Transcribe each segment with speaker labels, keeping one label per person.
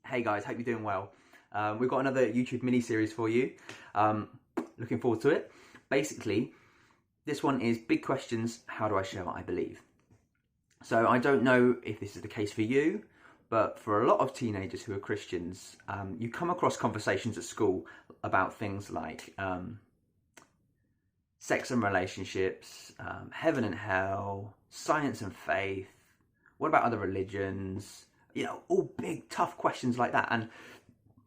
Speaker 1: Hey guys, hope you're doing well. We've got another YouTube mini-series for you. Looking forward to it. Basically, this one is big questions, how do I share what I believe? So I don't know if this is the case for you, but for a lot of teenagers who are Christians, you come across conversations at school about things like sex and relationships, heaven and hell, science and faith, what about other religions? You know, all big, tough questions like that. And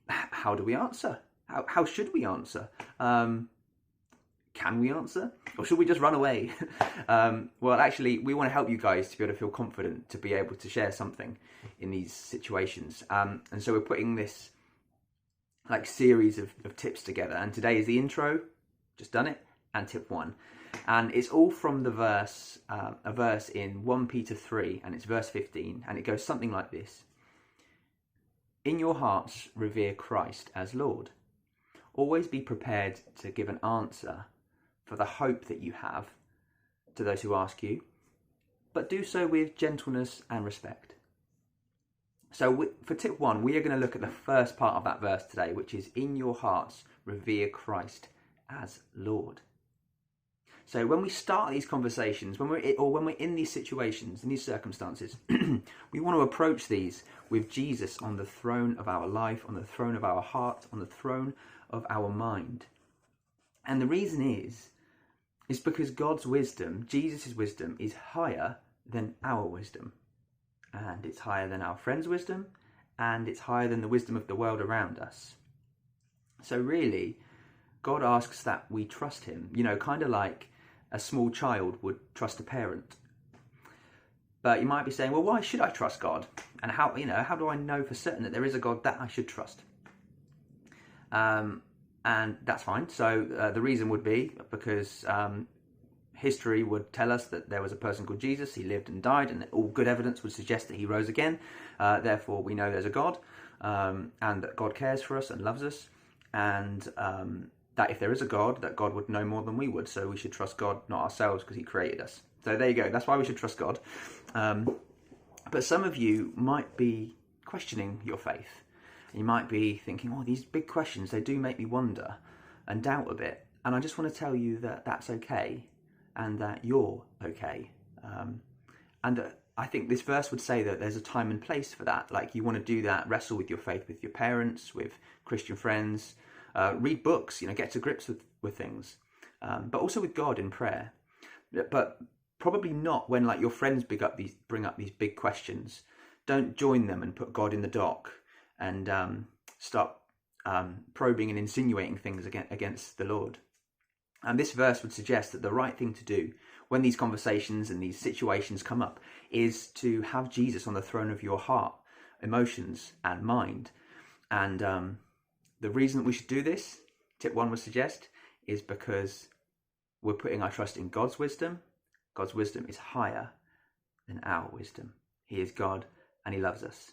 Speaker 1: how do we answer? How should we answer? Can we answer? Or should we just run away? Well, actually, we want to help you guys to be able to feel confident, to be able to share something in these situations. And so we're putting this like series of tips together. And today is the intro, just done it, and tip 1. And it's all from the verse, a verse in 1 Peter 3, and it's verse 15, and it goes something like this. In your hearts, revere Christ as Lord. Always be prepared to give an answer for the hope that you have to those who ask you, but do so with gentleness and respect. So for tip 1, we are going to look at the first part of that verse today, which is in your hearts, revere Christ as Lord. So when we start these conversations, when we're in these situations, in these circumstances, we want to approach these with Jesus on the throne of our life, on the throne of our heart, on the throne of our mind. And the reason is because God's wisdom, Jesus' wisdom, is higher than our wisdom. And it's higher than our friends' wisdom, and it's higher than the wisdom of the world around us. So really, God asks that we trust him, you know, kind of like a small child would trust a parent. But you might be saying, well, why should I trust God? And how do I know for certain that there is a God that I should trust? And that's fine. So the reason would be because history would tell us that there was a person called Jesus. He lived and died, and all good evidence would suggest that he rose again. Therefore, we know there's a God, and that God cares for us and loves us. And that if there is a God, that God would know more than we would. So we should trust God, not ourselves, because he created us. So there you go. That's why we should trust God. But some of you might be questioning your faith. You might be thinking, oh, these big questions, they do make me wonder and doubt a bit. And I just want to tell you that that's okay and that you're okay. I think this verse would say that there's a time and place for that. Like you want to do that, wrestle with your faith with your parents, with Christian friends, read books, get to grips with things, but also with God in prayer. But probably not when like your friends bring up these big questions. Don't join them and put God in the dock and start probing and insinuating things against the Lord. And this verse would suggest that the right thing to do when these conversations and these situations come up is to have Jesus on the throne of your heart, emotions and mind. And the reason that we should do this, tip 1 would suggest, is because we're putting our trust in God's wisdom. God's wisdom is higher than our wisdom. He is God and he loves us.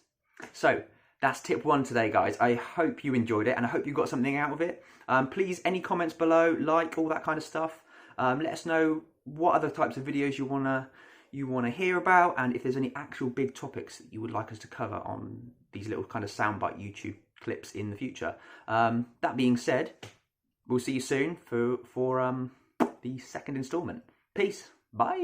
Speaker 1: So that's tip 1 today, guys. I hope you enjoyed it and I hope you got something out of it. Please, any comments below, like all that kind of stuff. Let us know what other types of videos you wanna hear about, and if there's any actual big topics that you would like us to cover on these little kind of soundbite YouTube clips in the future. That being said, we'll see you soon for the second installment. Peace. Bye.